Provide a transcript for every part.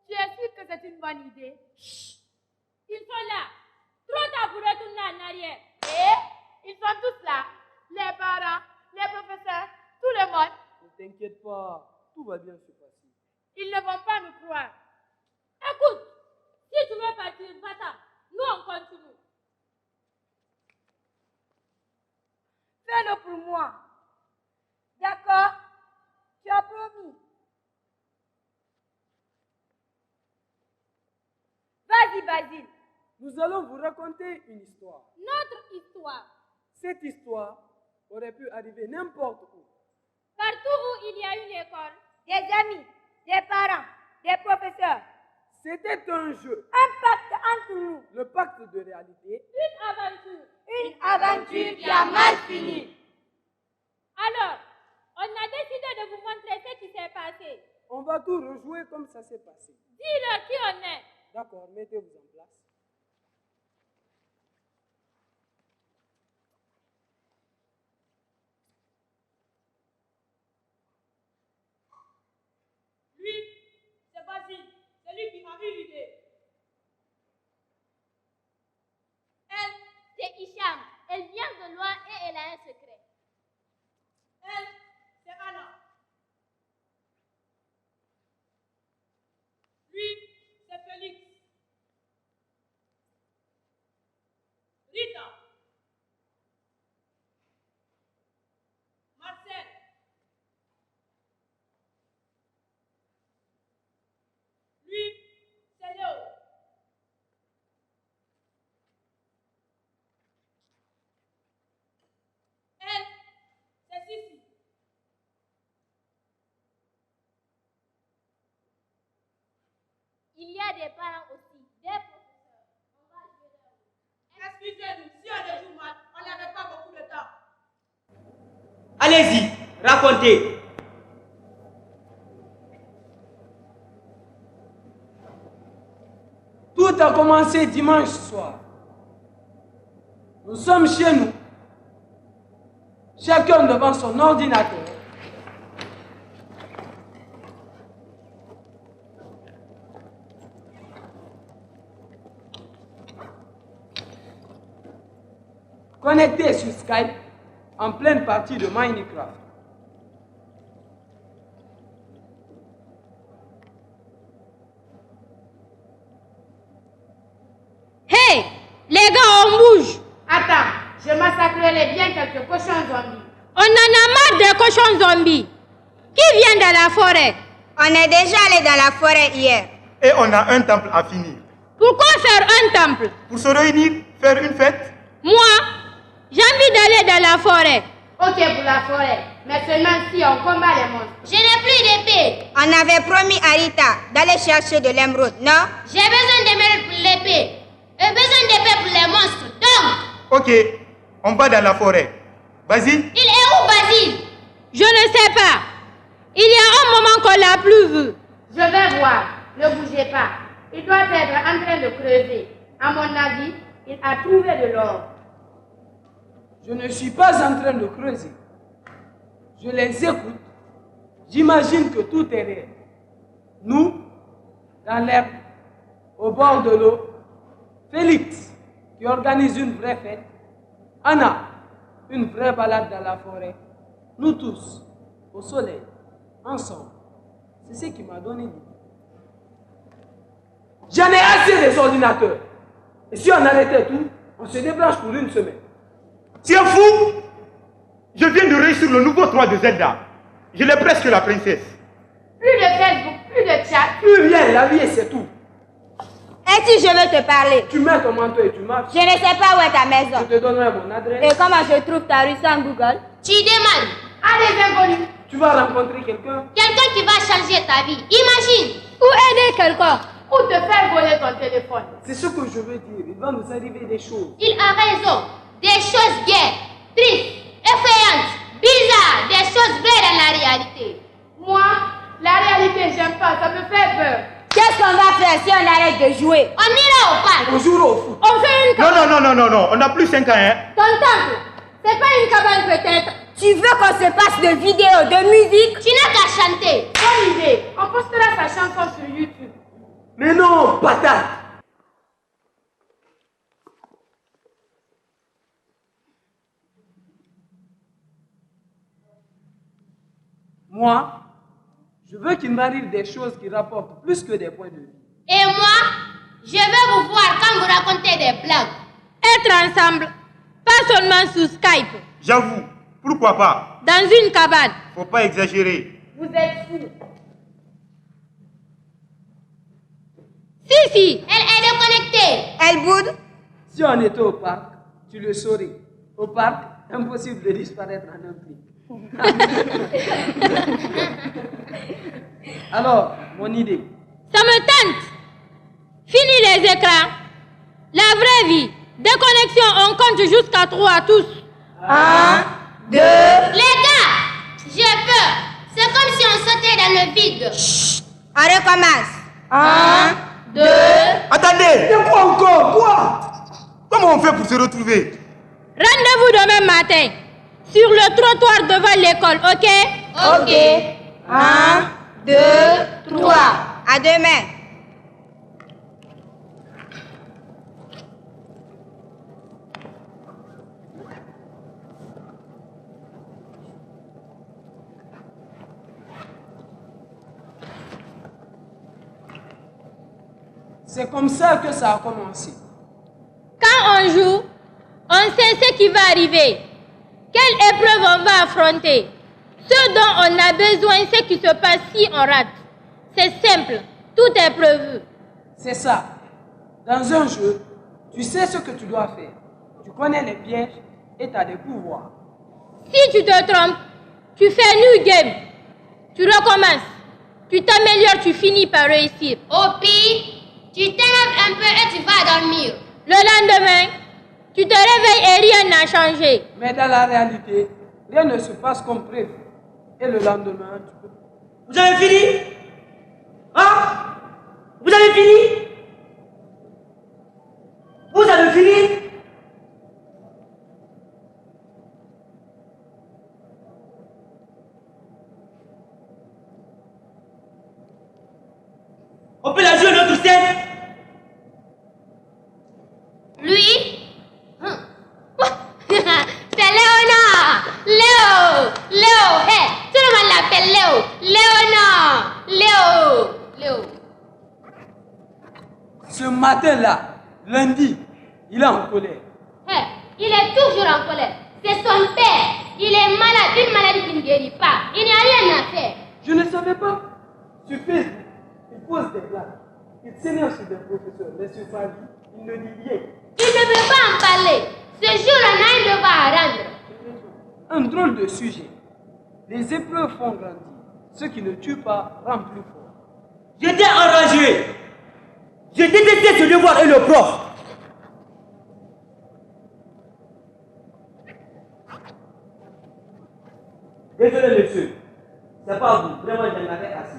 Tu es sûr que c'est une bonne idée? Chut. Ils sont là. Trop tard pour retourner en arrière. Et ils sont tous là. Les parents, les professeurs, tout le monde. Ne t'inquiète pas, tout va bien se passer. Ils ne vont pas nous croire. Écoute, si tu veux partir, va-t'en. Nous, on continue. Fais-le pour moi. D'accord? Tu as promis. Vas-y, Basile. Nous allons vous raconter une histoire. Notre histoire. Cette histoire aurait pu arriver n'importe où. Partout où il y a une école. Des amis, des parents, des professeurs. C'était un jeu. Un pacte entre nous. Le pacte de réalité. Une aventure. Une aventure qui a mal fini. Alors, on a décidé de vous montrer ce qui s'est passé. On va tout rejouer comme ça s'est passé. Dis-leur qui on est. D'accord, mettez-vous en place. Lui, c'est Basile. C'est lui qui m'a eu l'idée. Elle, c'est Hicham. Elle vient de loin et elle a un secret. Elle, c'est Anna. Lui, c'est Félix. Rita. Marcel. Lui, c'est Léo. Elle, c'est Sissi. Il y a des parents aussi, des professeurs. On va jouer leur rôle. Excusez-nous, si on les joue mal, on n'avait pas beaucoup de temps. Allez-y, racontez. Tout a commencé dimanche soir. Nous sommes chez nous, chacun devant son ordinateur. Connecté sur Skype en pleine partie de Minecraft. Hey, les gars, on bouge. Attends, je massacrerai bien quelques cochons zombies. On en a marre des cochons zombies. Qui vient de la forêt? On est déjà allé dans la forêt hier. Et on a un temple à finir. Pourquoi faire un temple? Pour se réunir, faire une fête. Moi, j'ai envie d'aller dans la forêt. Ok pour la forêt, mais seulement si on combat les monstres. Je n'ai plus d'épée. On avait promis à Rita d'aller chercher de l'émeraude, non? J'ai besoin d'émeraude pour l'épée. Et besoin d'épée pour les monstres. Donc, Ok, on va dans la forêt. Basile, il est où Basile? Je ne sais pas. Il y a un moment qu'on l'a plus vu. Je vais voir, ne bougez pas. Il doit être en train de creuser. À mon avis, il a trouvé de l'or. Je ne suis pas en train de creuser. Je les écoute. J'imagine que tout est réel. Nous, dans l'herbe, au bord de l'eau, Félix, qui organise une vraie fête, Anna, une vraie balade dans la forêt, nous tous, au soleil, ensemble. C'est ce qui m'a donné l'idée. J'en ai assez des ordinateurs. Et si on arrêtait tout, on se débranche pour une semaine. tu es fou? Je viens de réussir le nouveau 3 de Zelda. Je l'ai presque la princesse. Plus de Facebook, plus de chat. Plus rien, la vie, c'est tout. Et si je veux te parler? Tu mets ton manteau et tu marches. Je ne sais pas où est ta Je maison. te donnerai mon Et adresse. comment je trouve ta rue sans Google? Tu demandes. Allez, inconnus. Tu vas rencontrer quelqu'un. Quelqu'un qui va changer ta vie. Imagine. Ou aider quelqu'un. Ou te faire voler ton téléphone. C'est ce que je veux dire. Il va nous arriver des choses. Il a raison. Des choses bien, tristes, effrayantes, bizarres, des choses vraies dans la réalité. pas, ça me fait peur. Qu'est-ce qu'on va faire si on arrête de jouer? On ira au parc. On joue au foot. On fait une Non, cabane. non, non, non, non, non. On n'a plus 5 ans, hein. Ton temple, c'est pas une cabane peut-être. Tu veux qu'on se passe de vidéos, de musique? Tu n'as qu'à chanter. Bonne idée. On postera sa chanson sur YouTube. Mais non, patate. Moi, je veux qu'il m'arrive des choses qui rapportent plus que des points de vue. Et moi, je vais vous voir quand vous racontez des blagues. Être ensemble, pas seulement sur Skype, J'avoue. Pourquoi pas? dans une cabane. Faut pas exagérer. Vous êtes fous. Si, elle est déconnectée. Elle boude? Si on était au parc, tu le saurais. Au parc, impossible de disparaître en un clic. Alors, mon idée. Ça me tente. Fini les écrans. La vraie vie. Déconnexion, on compte jusqu'à 3 tous. 1, 2. Les gars, j'ai peur. C'est comme si on sautait dans le vide. On recommence. 1, 2. Attendez! Et quoi encore? Quoi? Comment on fait pour se retrouver? Rendez-vous demain matin. Sur le trottoir devant l'école, ok? Ok. 1, 2, 3. À demain. C'est comme ça que ça a commencé. Quand on joue, on sait ce qui va arriver. Quelle épreuve on va affronter. Ce dont on a besoin, c'est ce qui se passe si on rate. C'est simple, tout est prévu. C'est ça. Dans un jeu, tu sais ce que tu dois faire. Tu connais les pièges et tu as des pouvoirs. Si tu te trompes, tu fais new game. Tu recommences. Tu t'améliores, tu finis par réussir. Au pire, tu t'énerves un peu et tu vas dormir. Le lendemain, tu te réveilles et rien n'a changé. Mais dans la réalité, rien ne se passe comme prévu. Et le lendemain, tu peux... Vous avez fini? Hein? Vous avez fini? Vous avez fini? On peut la jouer notre scène? Lui? C'est Léonard! Léo! Hé! Tout le monde l'appelle Léo! Léo! Ce matin-là, lundi, il est en colère. Hé! Il est toujours en colère. C'est son père. Il est malade, une maladie qui ne guérit pas. Il n'y a rien à faire. Je ne savais pas. Sur Facebook, il pose des blagues. Il s'énerve sur des professeurs, mais sur sa vie, il ne dit rien. Il ne veut pas en parler. Ce jour-là, on a un devoir à rendre. Un drôle de sujet. Les épreuves font grandir. Ce qui ne tue pas rend plus fort. J'étais enragé. Je détestais ce devoir et le prof. Désolé, monsieur. C'est pas vous. Vraiment, j'en avais assez.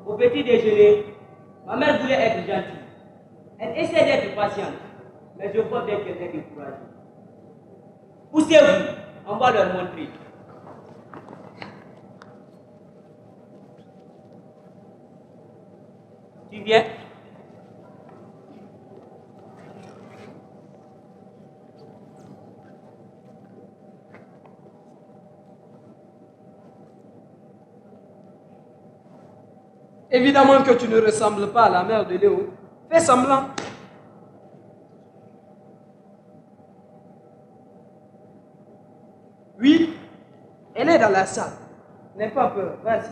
Au petit déjeuner, ma mère voulait être gentille. Elle essaie d'être patiente, mais je vois bien qu'elle est découragée. Poussez-vous, on va leur montrer. Tu viens? Évidemment que tu ne ressembles pas à la mère de Léo. Fais semblant. Oui, elle est dans la salle. N'aie pas peur, vas-y.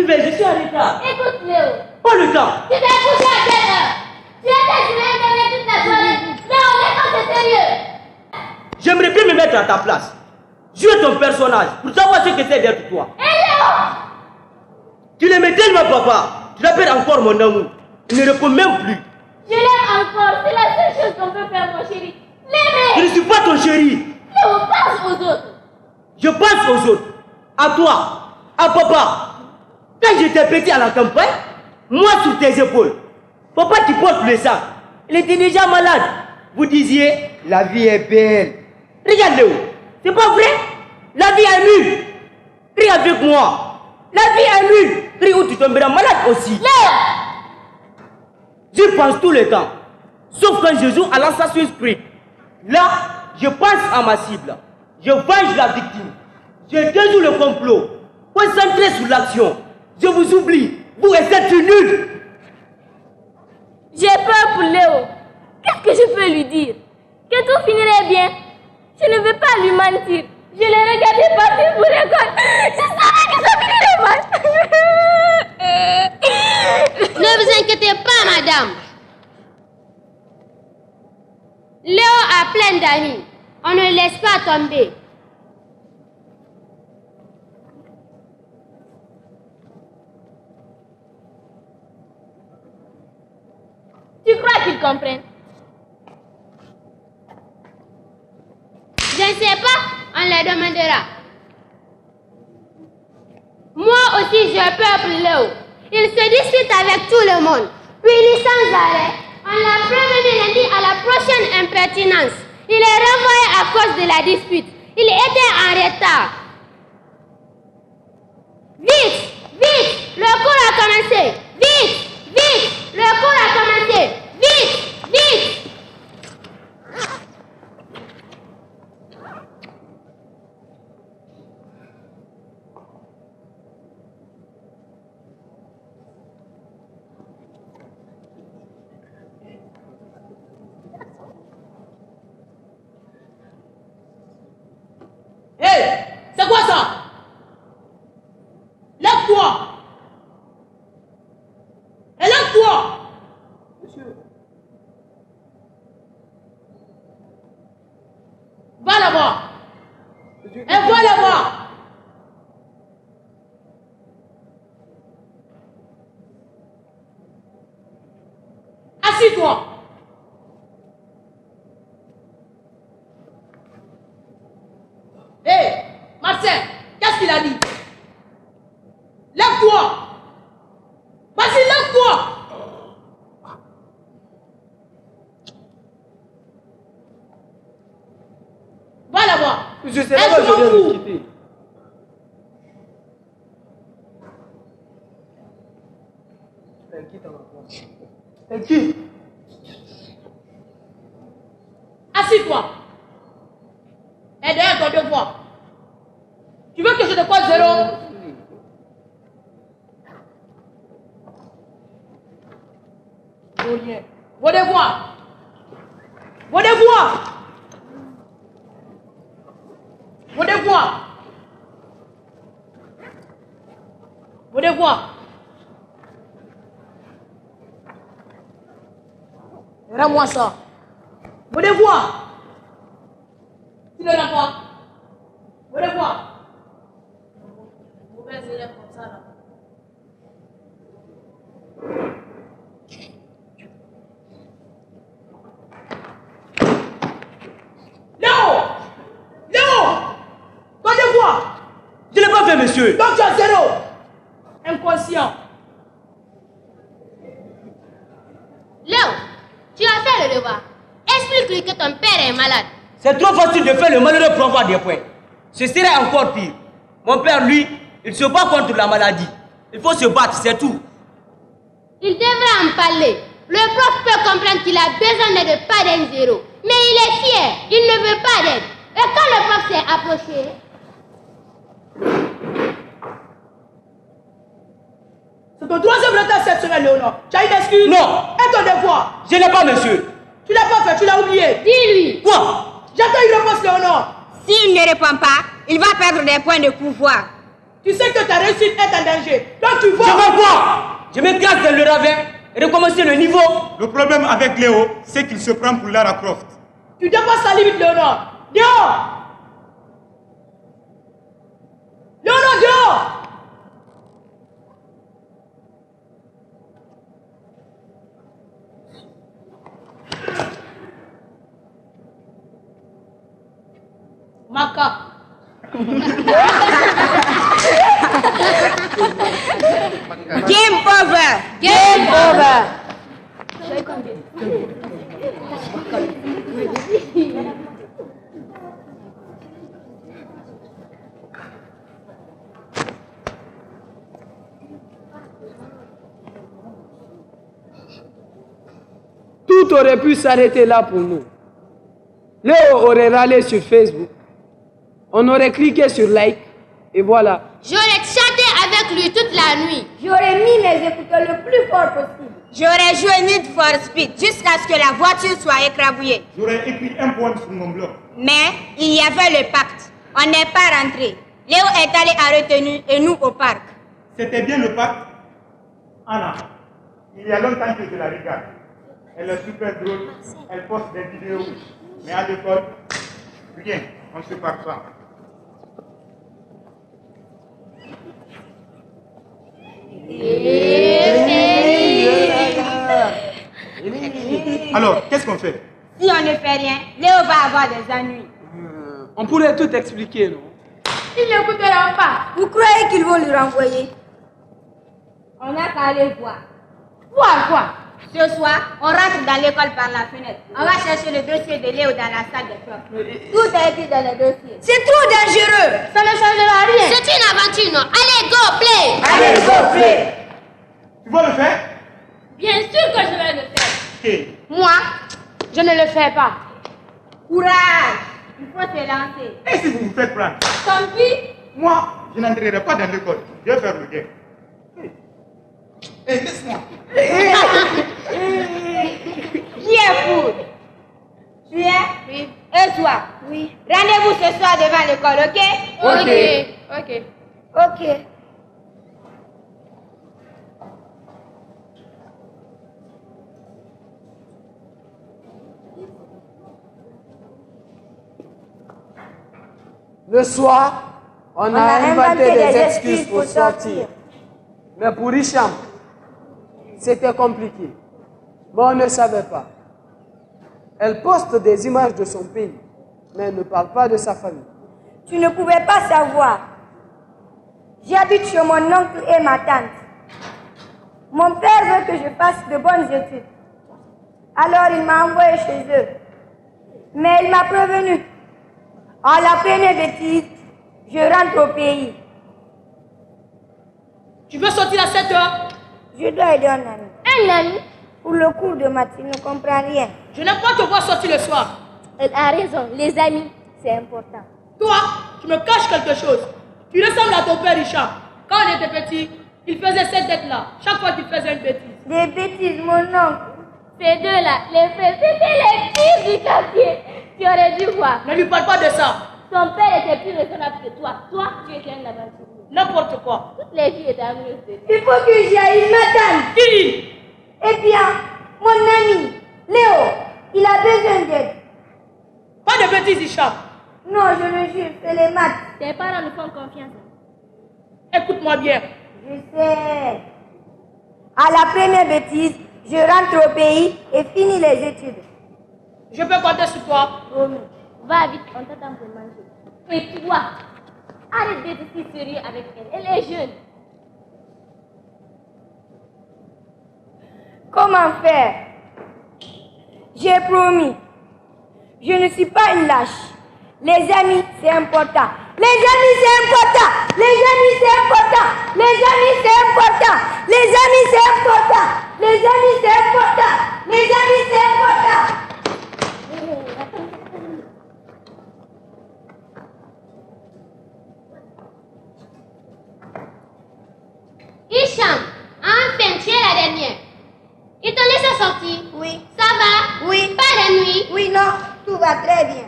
vais, je suis en retard. Écoute, Léo. Pas le temps. Tu t'es couché à quelle heure? Tu étais sur Internet toute la soirée. Léo, n'est pas sérieux. J'aimerais bien me mettre à ta place. Jouer ton personnage pour savoir ce que c'est d'être toi. Hé Léo! Tu l'aimais tellement, papa. Tu l'appelles encore mon amour. Il ne répond même plus. Je l'aime encore. C'est la seule chose qu'on peut faire, mon chéri. L'aimer. Je ne suis pas ton chéri. Léo, pense aux autres. Je pense aux autres. À toi. À papa. Quand j'étais petit à la campagne, moi sur tes épaules, papa qui porte le sang, il était déjà malade. Vous disiez, la vie est belle. Regarde Léo, c'est pas vrai? La vie est nulle. Ris avec moi. La vie est nulle. Ris ou tu tomberas malade aussi. Léo! Je pense tout le temps. Sauf quand je joue à l'Assassin's Creed. Là, je pense à ma cible. Je venge la victime. Je déjoue le complot. Concentré sur l'action. Je vous oublie. Vous êtes nuls. J'ai peur pour Léo. Qu'est-ce que je peux lui dire? Que tout finirait bien. Je ne veux pas lui mentir. Je l'ai regardé partir pour l'école. Je savais que ça finirait mal. Ne vous inquiétez pas, madame. Léo a plein d'amis. On ne le laisse pas tomber. Tu crois qu'ils comprennent? Je ne sais pas, on les demandera. Moi aussi, j'ai peur pour Léo. Il se dispute avec tout le monde. Puis il sans arrêt. On l'a prévenu lundi à la prochaine impertinence. Il est renvoyé à cause de la dispute. Il était en retard. Vite, vite, le cours a commencé. Vite, vite, le cours a commencé. Vite, vite. Hé, c'est quoi ça? Lève-toi. Et lève-toi. Monsieur. Va là-bas. Et va là-bas. Assis-toi. Hé, Marcel, qu'est-ce qu'il a dit? Lève-toi. Vas-y, lève-toi. Va là-bas. Je sais pas, je viens de quitter. Elle quitte à ma place. Elle quitte. Assis-toi. Et derrière ton devoir. Tu veux que je te pose zéro? Pour rien. Vos devoirs. Vos devoirs. Vos devoirs. Vos devoirs. Rends-moi ça. Vos devoirs. Tu ne l'as pas. Vos devoirs. Mauvais élève comme ça là. Léo! Léo! Ton devoir. Je ne l'ai pas fait, monsieur. Donc tu as zéro. Inconscient. Léo, tu as fait le devoir. Explique-lui que ton père est malade. C'est trop facile de faire le malheureux pour avoir des points. Ce serait encore pire. Mon père, lui, il se bat contre la maladie. Il faut se battre, c'est tout. Il devrait en parler. Le prof peut comprendre qu'il a besoin d'aide, pas d'un zéro. Mais il est fier, il ne veut pas d'aide. Et quand le prof s'est approché... C'est ton troisième retard cette semaine, Léonore. Tu as une excuse? Non. Et ton devoir? Je n'ai pas, monsieur. Tu l'as pas fait, tu l'as oublié. Dis-lui. Quoi? J'attends une réponse, Léonore. S'il ne répond pas, il va perdre des points de pouvoir. Tu sais que ta réussite est en danger. Donc tu vas... Je vais quoi? Je me casse dans le ravin et recommencer le niveau. Le problème avec Léo, c'est qu'il se prend pour Lara Croft. Tu dépasses la limite, Léonard. Dehors! Léonard, dehors! Maka. Game over. Game over. Tout aurait pu s'arrêter là pour nous. Léo aurait râlé sur Facebook. On aurait cliqué sur like. Et voilà. J'aurais chanté avec lui toute la nuit. J'aurais mis mes écouteurs le plus fort possible. J'aurais joué Need for Speed jusqu'à ce que la voiture soit écrabouillée. J'aurais écrit un poème sur mon blog. Mais il y avait le pacte. On n'est pas rentré. Léo est allé à retenue et nous au parc. C'était bien le pacte. Anna, il y a longtemps que je la regarde. Elle est super drôle. Elle poste des vidéos. Mais à l'école, rien. On se parle pas. Alors, qu'est-ce qu'on fait? Si on ne fait rien, Léo va avoir des ennuis. On pourrait tout expliquer, non? Il n'écoutera pas. Vous croyez qu'ils vont lui renvoyer? On n'a qu'à aller voir. Voir quoi? Ce soir, on rentre dans l'école par la fenêtre. On va chercher le dossier de Léo dans la salle des profs. Tout est écrit dans le dossier. C'est trop dangereux. Ça ne changera rien. C'est une aventure, non? Allez, go, play! Allez, go, play. Tu vas le faire? Bien sûr que je vais le faire. Ok. Moi, je ne le fais pas. Courage! Il faut se lancer. Et si vous vous faites prendre? Tant pis. Moi, je n'entrerai pas dans l'école. Je vais faire le game. Hé, laisse-moi. Qui est fou? Tu es? Oui. Et toi? Oui. Rendez-vous ce soir devant l'école, ok? Ok. Ok. Le soir, on a inventé des excuses pour sortir. Mais pour Hicham, c'était compliqué. Mais on ne savait pas. Elle poste des images de son pays, mais elle ne parle pas de sa famille. Tu ne pouvais pas savoir. J'habite chez mon oncle et ma tante. Mon père veut que je fasse de bonnes études. Alors il m'a envoyé chez eux. Mais il m'a prévenu. En la première bêtise, je rentre au pays. Tu veux sortir à 7 heures? Je dois aider un ami. Un ami? Pour le cours de maths, il ne comprend rien. Je n'aime pas te voir sortir le soir. Elle a raison, les amis, c'est important. Toi, tu me caches quelque chose. Tu ressembles à ton père Hicham. Quand on était petit, il faisait cette tête-là. Chaque fois qu'il faisait une bêtise. Des bêtises, mon oncle. Ces deux-là, les frères, c'était les pires du quartier. Tu aurais dû voir. Ne lui parle pas de ça. Son père était plus raisonnable que toi. Toi, tu étais un aventurier. N'importe quoi. Toutes les filles étaient amoureuses de lui. Il faut que j'y aille, il m'attend. Fini. Eh bien, mon ami, Léo, il a besoin d'aide. Pas de bêtises, Hicham. Non, je le jure, c'est les maths. Tes parents nous font confiance. Écoute-moi bien. Je sais. À la première bêtise, je rentre au pays et finis les études. Je peux compter sur toi. Promis. Va vite, on t'attend pour manger. Et toi, arrête d'être si sérieux avec elle. Elle est jeune. Comment faire? J'ai promis. Je ne suis pas une lâche. Les amis, c'est important. Les amis, c'est important. Les amis, c'est important. Les amis, c'est important. Les amis, c'est important. Les amis, c'est important. Les amis, c'est important. Hicham, enfin, tu es la dernière. Ils t'ont laissé sortir? Oui. Ça va? Oui. Pas de nuit? Oui, non, tout va très bien.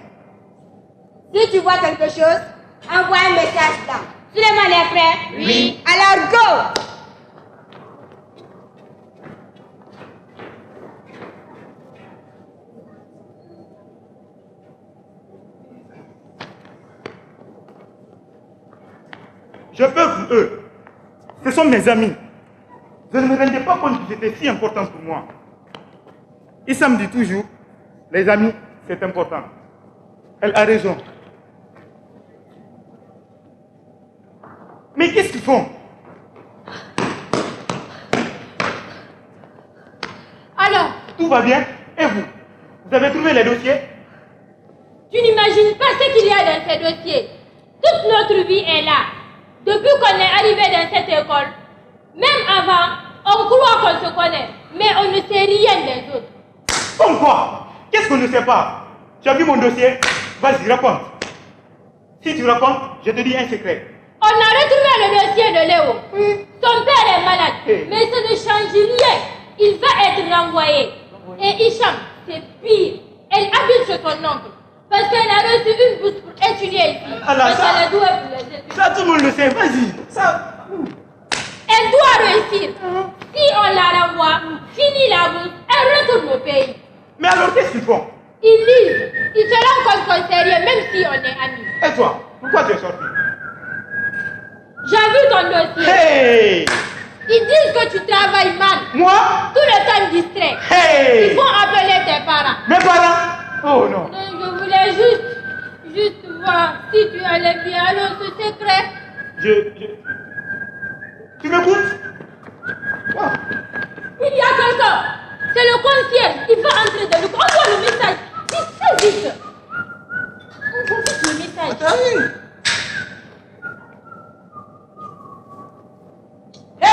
Si tu vois quelque chose, envoie un message là. Suleiman est prêt? Oui. Alors go! J'ai peur pour eux. Ce sont mes amis. Je ne me rendais pas compte qu'ils étaient si importants pour moi. Issa me dit toujours, les amis, c'est important. Elle a raison. Mais qu'est-ce qu'ils font? Alors, Tout va bien? Et vous? Vous avez trouvé les dossiers? tu n'imagines pas ce qu'il y a dans ces dossiers. Toute notre vie est là. Depuis qu'on est arrivé dans cette école, même avant, on croit qu'on se connaît, mais on ne sait rien des autres. Comme quoi? Qu'est-ce qu'on ne sait pas? Tu as vu mon dossier? Vas-y, raconte. Si tu racontes, je te dis un secret. On a retrouvé le dossier de Léo. Son père est malade, mais ça ne change rien. Il va être renvoyé. Et Hicham, c'est pire. Elle habite chez son oncle. Parce qu'elle a reçu une bourse pour étudier ici. Alors parce ça- qu'elle est douée pour les études. Ça, tout le monde le sait. Vas-y. Ça... Elle doit réussir. Si on la renvoie, fini la bourse, elle retourne au pays. Mais alors, qu'est-ce qu'ils font? Ils lisent. Ils se rendent compte qu'on sait rien, même si on est amis. Et toi, pourquoi tu es sorti? J'ai vu ton dossier. Hey! Ils disent que tu travailles mal. Moi? Tout le temps distrait. Hey! Ils vont appeler tes parents. Mes parents? Oh non. Non, je voulais juste voir si tu allais bien dans ce secret. Tu m'écoutes? Quoi? Il y a quelqu'un. C'est le concierge. Il va entrer dans le... Envoie le message. Vite, vite. Envoie vite le message. Attends. Hé,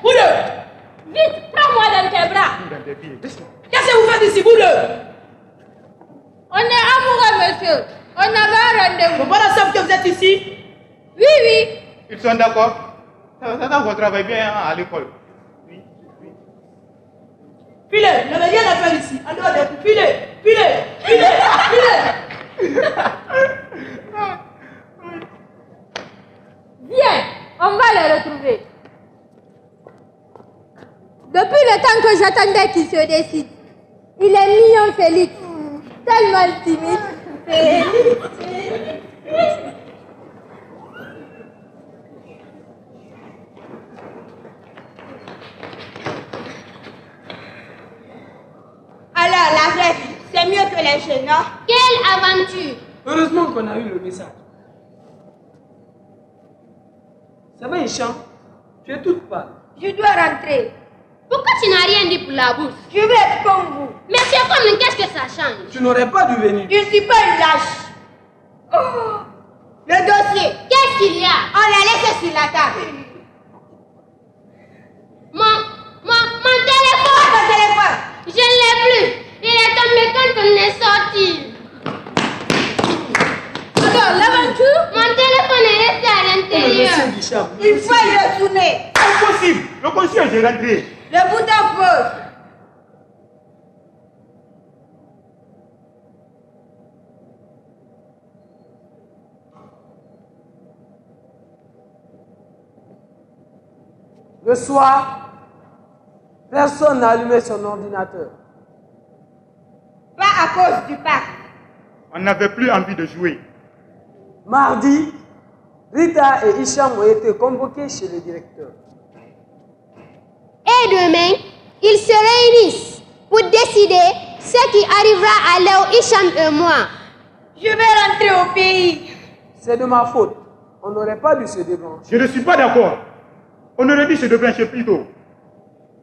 vous deux! Vite, prends-moi dans tes bras. Dans tes pieds. Laisse-moi. Qu'est-ce que vous faites ici, vous deux? On est amoureux, monsieur. On avait un rendez-vous. Vos parents savent que vous êtes ici? Oui, oui. Ils sont d'accord? Ça vous travaille bien à l'école. Oui. Filez, je n'ai rien à faire ici. En dehors des coups, filez. Viens, on va les retrouver. Depuis le temps que j'attendais qu'il se décide, il est mignon, Félix. Tellement timide. Félix. Alors, la vraie vie, c'est mieux que les jeux, non? Quelle aventure! Heureusement qu'on a eu le message. Ça va, Hicham? Tu es toute pâle. Je dois rentrer. Pourquoi tu n'as rien dit pour la bourse? Je vais être comme vous. Mais c'est comme, qu'est-ce que ça change? Tu n'aurais pas dû venir. Je ne suis pas une lâche. Oh, le dossier, Qu'est-ce qu'il y a? on l'a laissé sur la table. Mon téléphone! Mon téléphone. Je ne l'ai plus. Il est tombé quand on est sorti. Alors, l'aventure? Mon téléphone est resté à Oh, l'intérieur. monsieur Hicham. Il faut y retourner. Impossible! Le concierge est rentré. Le bouton pause. Le soir, personne n'a allumé son ordinateur. Pas à cause du parc. On n'avait plus envie de jouer. Mardi, Rita et Hicham ont été convoqués chez le directeur. Et demain, ils se réunissent pour décider ce qui arrivera à Léo, Hicham et moi. Je vais rentrer au pays. C'est de ma faute. On n'aurait pas dû se débrancher. Je ne suis pas d'accord. On aurait dû se débrancher plus tôt.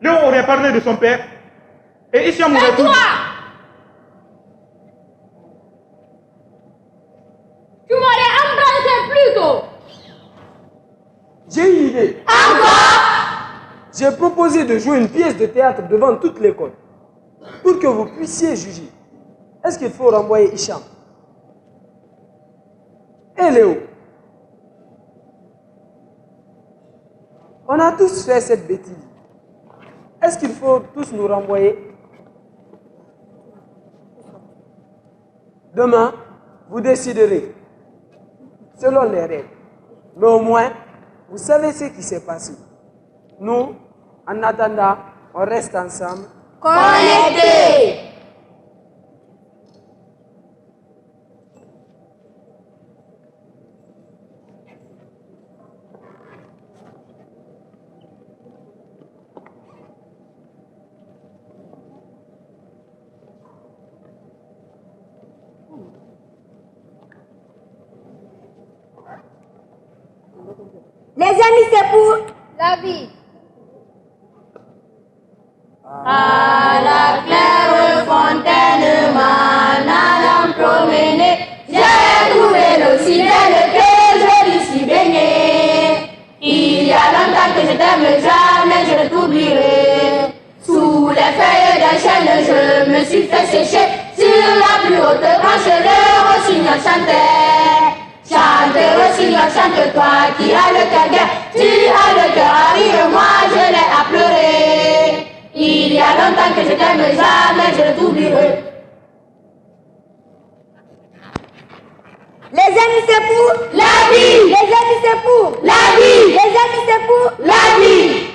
Léo aurait parlé de son père et Hicham aurait tout. Toi! Tu m'aurais embrassé plus tôt. J'ai une idée. J'ai proposé de jouer une pièce de théâtre devant toute l'école pour que vous puissiez juger. Est-ce qu'il faut renvoyer Hicham? Et Léo? On a tous fait cette bêtise. Est-ce qu'il faut tous nous renvoyer? Demain, vous déciderez selon les règles. Mais au moins, vous savez ce qui s'est passé. Nous, en attendant, on reste ensemble. Connectés. Les amis, c'est pour La vie. À la claire fontaine, m'en allant promener, j'ai trouvé l'eau si belle que je m'y suis baignée. Il y a longtemps que je t'aime, jamais je ne t'oublierai. Sous les feuilles d'un chêne, je me suis fait sécher. Sur la plus haute branche, le rossignol chantait. Chante, rossignol, chante-toi qui as le cœur gai. Tu as le cœur à rire, moi je l'ai à pleurer. Il y a longtemps que je t'aime, jamais je ne t'oublierai. les amis, c'est pour La vie, les amis, c'est pour la vie, les amis, c'est pour la vie.